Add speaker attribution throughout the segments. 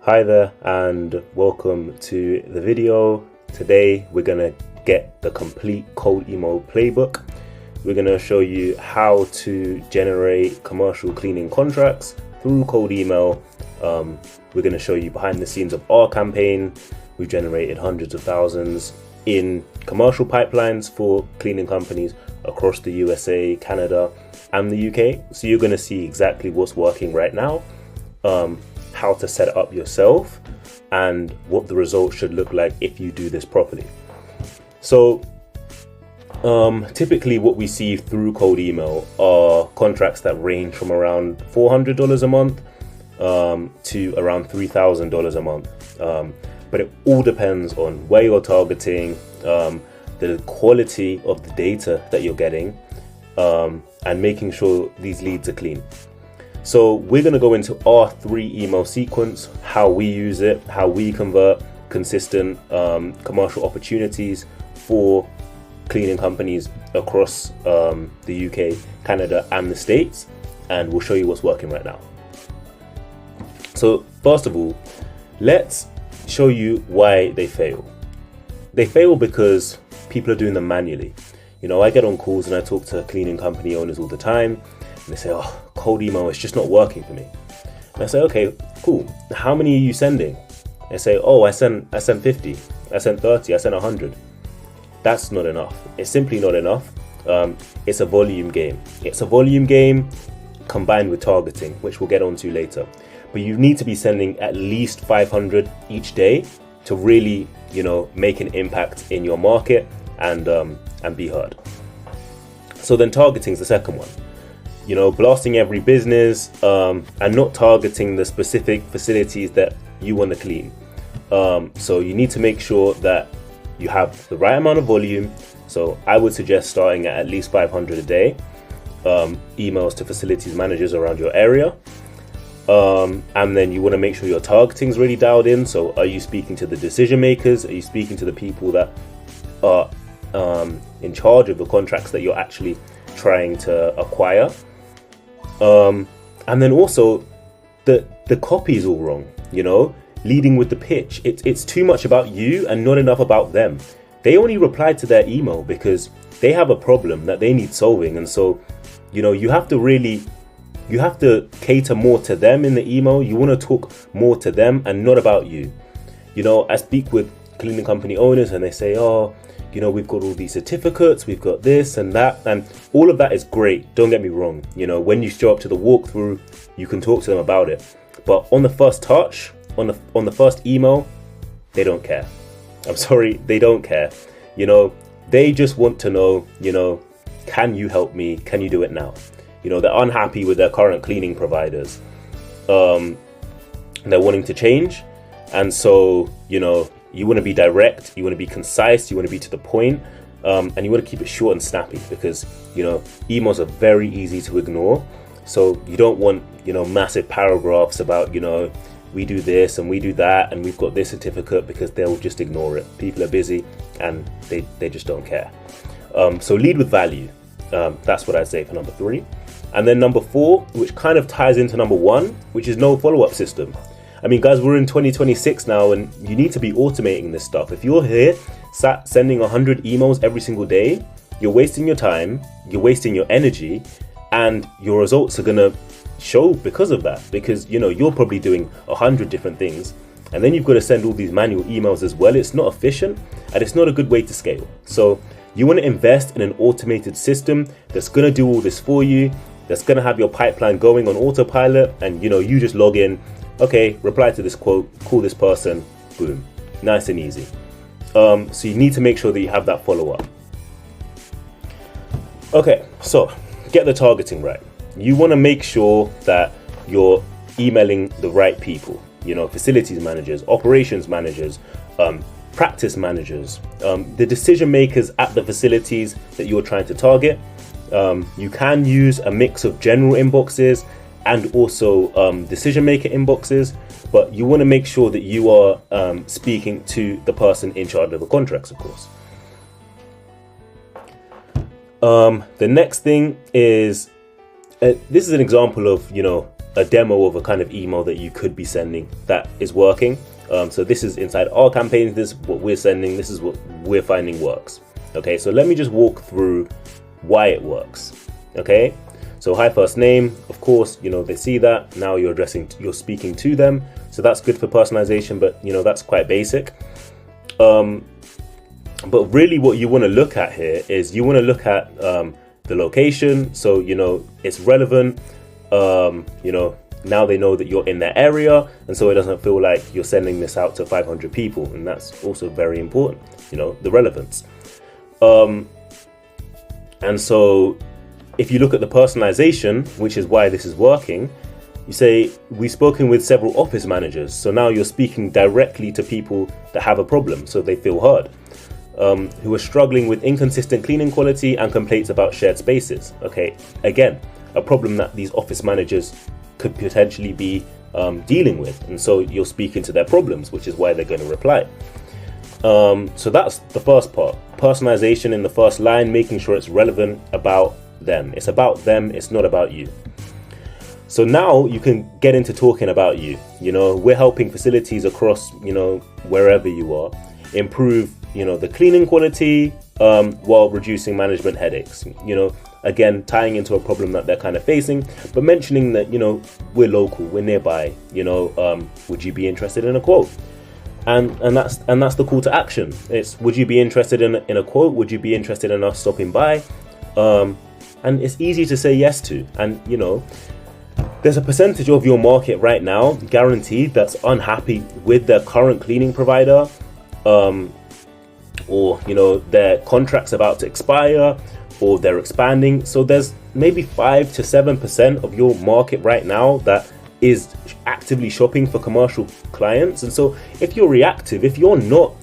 Speaker 1: Hi there and welcome to the video. Today we're gonna get the complete cold email playbook. We're gonna show you how to generate commercial cleaning contracts through cold email. We're gonna show you behind the scenes of our campaign. We've generated hundreds of thousands in commercial pipelines for cleaning companies across the USA, Canada, and the UK. So you're gonna see exactly what's working right now, how to set it up yourself, and what the results should look like if you do this properly. So typically what we see through cold email are contracts that range from around $400 a month to around $3,000 a month. But it all depends on where you're targeting, the quality of the data that you're getting, and making sure these leads are clean. So we're going to go into our 3 email sequence, how we use it, how we convert consistent commercial opportunities for cleaning companies across the UK, Canada, and the States, and we'll show you what's working right now. So first of all, let's show you why they fail. They fail because people are doing them manually. You know, I get on calls and I talk to cleaning company owners all the time, and they say, oh, cold email is just not working for me. And I say, okay, cool. How many are you sending? They say, oh, I sent 50, I sent 30, I sent 100. That's not enough. It's simply not enough. It's a volume game. It's a volume game combined with targeting, which we'll get onto later. But you need to be sending at least 500 each day to really, you know, make an impact in your market and be heard. So then targeting is the second one. You know, blasting every business and not targeting the specific facilities that you want to clean. So you need to make sure that you have the right amount of volume. So I would suggest starting at least 500 a day, emails to facilities managers around your area. And then you want to make sure your targeting is really dialed in. So are you speaking to the decision makers? Are you speaking to the people that are in charge of the contracts that you're actually trying to acquire? And then also the copy is all wrong, you know, leading with the pitch. It's too much about you and not enough about them. They only replied to their email because they have a problem that they need solving. And so, you know, you have to cater more to them in the email. You want to talk more to them and not about you. You know, I speak with cleaning company owners and they say, oh, you know, we've got all these certificates, we've got this and that, and all of that is great. Don't get me wrong. You know, when you show up to the walkthrough, you can talk to them about it. But on the first touch, on the first email, they don't care. I'm sorry, they don't care. You know, they just want to know, you know, can you help me? Can you do it now? You know, they're unhappy with their current cleaning providers. They're wanting to change. And so, you know, you want to be direct, you want to be concise, you want to be to the point, and you want to keep it short and snappy because, you know, emails are very easy to ignore. So you don't want, you know, massive paragraphs about, you know, we do this and we do that and we've got this certificate, because they'll just ignore it. People are busy and they just don't care. So lead with value. That's what I'd say for number 3. And then number 4, which kind of ties into number 1, which is no follow-up system. I mean, guys, we're in 2026 now and you need to be automating this stuff. If you're here sat sending 100 emails every single day, you're wasting your time, you're wasting your energy, and your results are going to show because of that. Because, you know, you're probably doing 100 different things and then you've got to send all these manual emails as well. It's not efficient and it's not a good way to scale. So you want to invest in an automated system that's going to do all this for you, that's going to have your pipeline going on autopilot, and, you know, you just log in, okay, reply to this quote, call this person, boom, nice and easy. So you need to make sure that you have that follow-up. Okay, so get the targeting right. You want to make sure that you're emailing the right people, you know, facilities managers, operations managers, practice managers, the decision makers at the facilities that you're trying to target. You can use a mix of general inboxes and also decision maker inboxes, but you want to make sure that you are speaking to the person in charge of the contracts, of course. The next thing is, this is an example of, you know, a demo of a kind of email that you could be sending that is working. So this is inside our campaigns, this is what we're sending, this is what we're finding works. Okay, so let me just walk through why it works. Okay, so hi first name, of course, they see that. Now you're speaking to them. So that's good for personalization, but that's quite basic. But really what you want to look at here is you want to look at the location. So, it's relevant. Now they know that you're in their area, and so it doesn't feel like you're sending this out to 500 people. And that's also very important, the relevance. And so if you look at the personalization, which is why this is working, you say, we've spoken with several office managers. So now you're speaking directly to people that have a problem, so they feel heard, who are struggling with inconsistent cleaning quality and complaints about shared spaces. Okay, again, a problem that these office managers could potentially be dealing with. And so you're speaking to their problems, which is why they're going to reply. So that's the first part. Personalization in the first line, making sure it's relevant about them. It's about them, it's not about you. So now you can get into talking about you. We're helping facilities across, wherever you are, improve, the cleaning quality while reducing management headaches. Again, tying into a problem that they're kind of facing, but mentioning that, we're local, we're nearby, would you be interested in a quote? And that's the call to action. It's, would you be interested in a quote? Would you be interested in us stopping by? And it's easy to say yes to. And, there's a percentage of your market right now, guaranteed, that's unhappy with their current cleaning provider, or, their contract's about to expire, or they're expanding. So there's maybe 5 to 7% of your market right now that is actively shopping for commercial clients. And so if you're reactive, if you're not,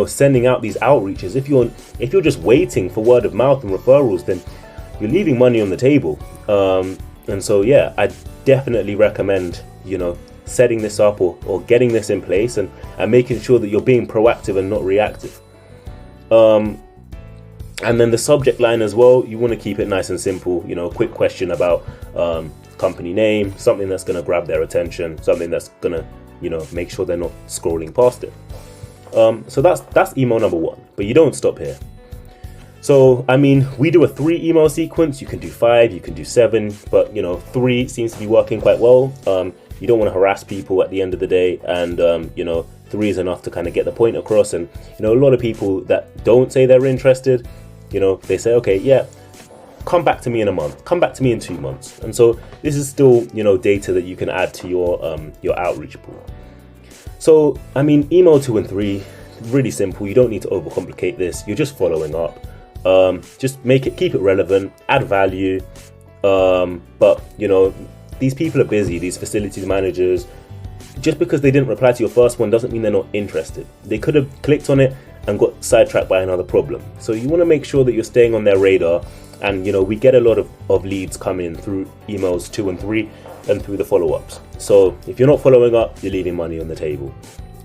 Speaker 1: sending out these outreaches, if you're just waiting for word of mouth and referrals, then you're leaving money on the table. And so, yeah, I definitely recommend, setting this up or getting this in place and making sure that you're being proactive and not reactive. And then the subject line as well, you want to keep it nice and simple, a quick question about company name, something that's going to grab their attention, something that's going to, make sure they're not scrolling past it. So that's email number 1, but you don't stop here. So, we do a 3 email sequence. You can do 5, you can do 7, but 3 seems to be working quite well. You don't want to harass people at the end of the day, and 3 is enough to kind of get the point across. And a lot of people that don't say they're interested, they say, okay, yeah, come back to me in a month, come back to me in 2 months. And so this is still data that you can add to your outreach pool. So email 2 and 3, really simple. You don't need to overcomplicate this. You're just following up. Just keep it relevant, add value. But these people are busy, these facilities managers. Just because they didn't reply to your first one doesn't mean they're not interested. They could have clicked on it and got sidetracked by another problem. So you want to make sure that you're staying on their radar. And we get a lot of leads coming through emails 2 and 3 and through the follow-ups. So if you're not following up, you're leaving money on the table.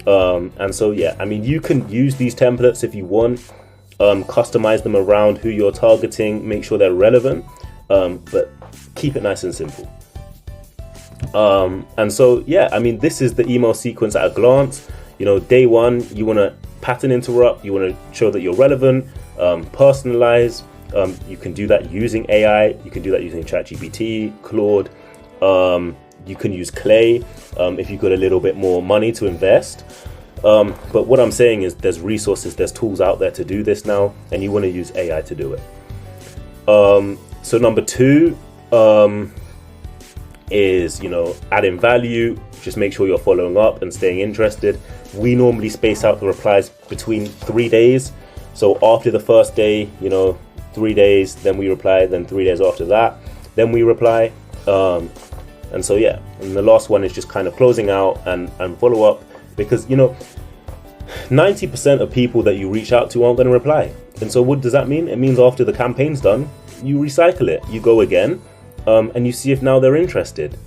Speaker 1: And so yeah, you can use these templates if you want. Customize them around who you're targeting, make sure they're relevant, but keep it nice and simple. And so yeah, this is the email sequence at a glance. Day 1, you want to pattern interrupt, you want to show that you're relevant, personalize. You can do that using AI, you can do that using ChatGPT, Claude, you can use Clay if you've got a little bit more money to invest. But what I'm saying is there's resources, there's tools out there to do this now, and you want to use AI to do it. So number 2 is, adding value. Just make sure you're following up and staying interested. We normally space out the replies between 3 days. So after the first day, 3 days, then we reply, then 3 days after that, then we reply. And so, yeah, and the last one is just kind of closing out and follow up, because, 90% of people that you reach out to aren't going to reply. And so what does that mean? It means after the campaign's done, you recycle it, you go again, and you see if now they're interested.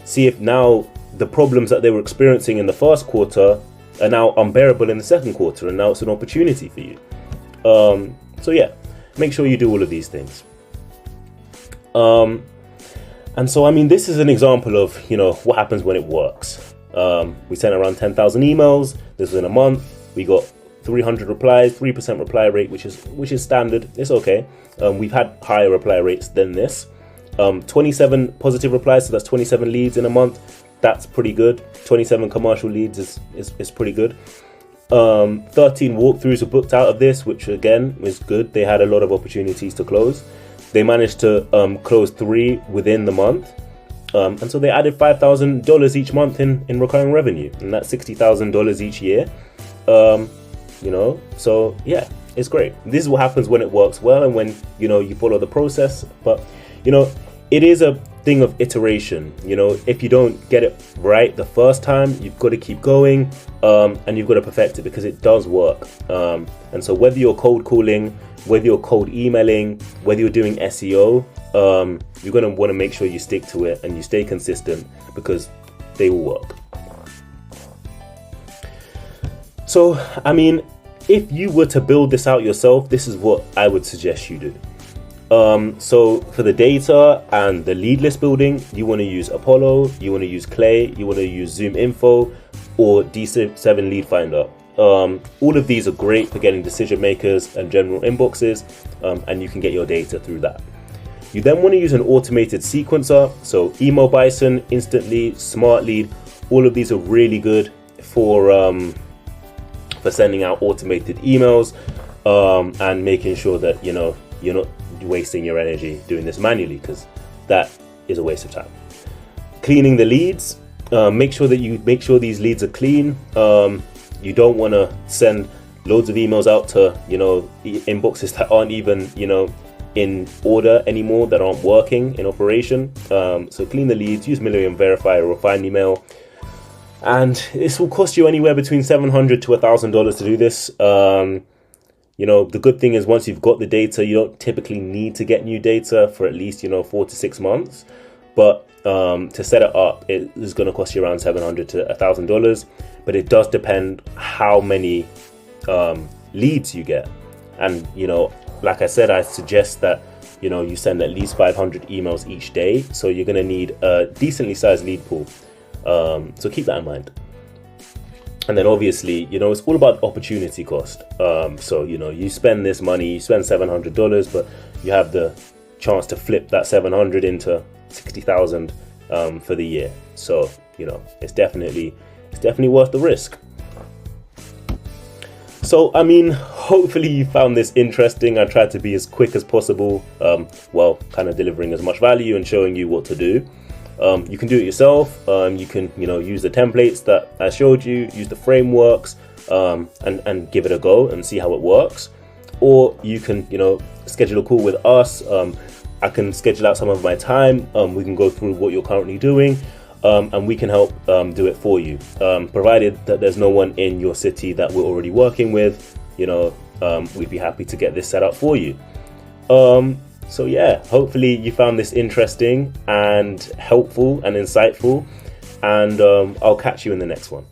Speaker 1: See if now the problems that they were experiencing in the first quarter are now unbearable in the second quarter, and now it's an opportunity for you. So yeah, make sure you do all of these things. And so, I mean, this is an example of, what happens when it works. We sent around 10,000 emails. This was in a month. We got 300 replies, 3% reply rate, which is standard. It's okay. We've had higher reply rates than this. 27 positive replies, so that's 27 leads in a month. That's pretty good. 27 commercial leads is pretty good. 13 walkthroughs were booked out of this, which again is good. They had a lot of opportunities to close. They managed to close 3 within the month. And so they added $5,000 each month in recurring revenue, and that's $60,000 each year. So yeah, it's great. This is what happens when it works well and when, you follow the process. But, it is a thing of iteration. If you don't get it right the first time, you've got to keep going, and you've got to perfect it because it does work. And so whether you're cold calling, whether you're cold emailing, whether you're doing SEO, you're going to want to make sure you stick to it and you stay consistent because they will work. So, I mean, if you were to build this out yourself, this is what I would suggest you do. So for the data and the lead list building, you want to use Apollo, you want to use Clay, you want to use Zoom Info or D7 Lead Finder. All of these are great for getting decision makers and general inboxes, and you can get your data through that. You then want to use an automated sequencer. So Email Bison, Instant Lead, Smart Lead, all of these are really good for sending out automated emails, and making sure that you're not wasting your energy doing this manually, because that is a waste of time. Cleaning the leads, make sure these leads are clean. You don't want to send loads of emails out to inboxes that aren't even in order anymore, that aren't working in operation. So clean the leads, use Million Verify or Refined Email, and this will cost you anywhere between $700 to $1,000 to do this. The good thing is once you've got the data, you don't typically need to get new data for at least 4 to 6 months. But to set it up, it is going to cost you around $700 to $1,000. But it does depend how many leads you get. And like I said, I suggest that you send at least 500 emails each day. So you're going to need a decently sized lead pool. So keep that in mind. And then obviously, it's all about opportunity cost. So, you spend this money, you spend $700, but you have the chance to flip that 700 into 60,000 for the year. So, it's definitely worth the risk. So, I mean, hopefully you found this interesting. I tried to be as quick as possible, while kind of delivering as much value and showing you what to do. You can do it yourself. You can, use the templates that I showed you, use the frameworks, and give it a go and see how it works. Or you can, schedule a call with us. I can schedule out some of my time. We can go through what you're currently doing, and we can help do it for you. Provided that there's no one in your city that we're already working with, we'd be happy to get this set up for you. So yeah, hopefully you found this interesting and helpful and insightful, and I'll catch you in the next one.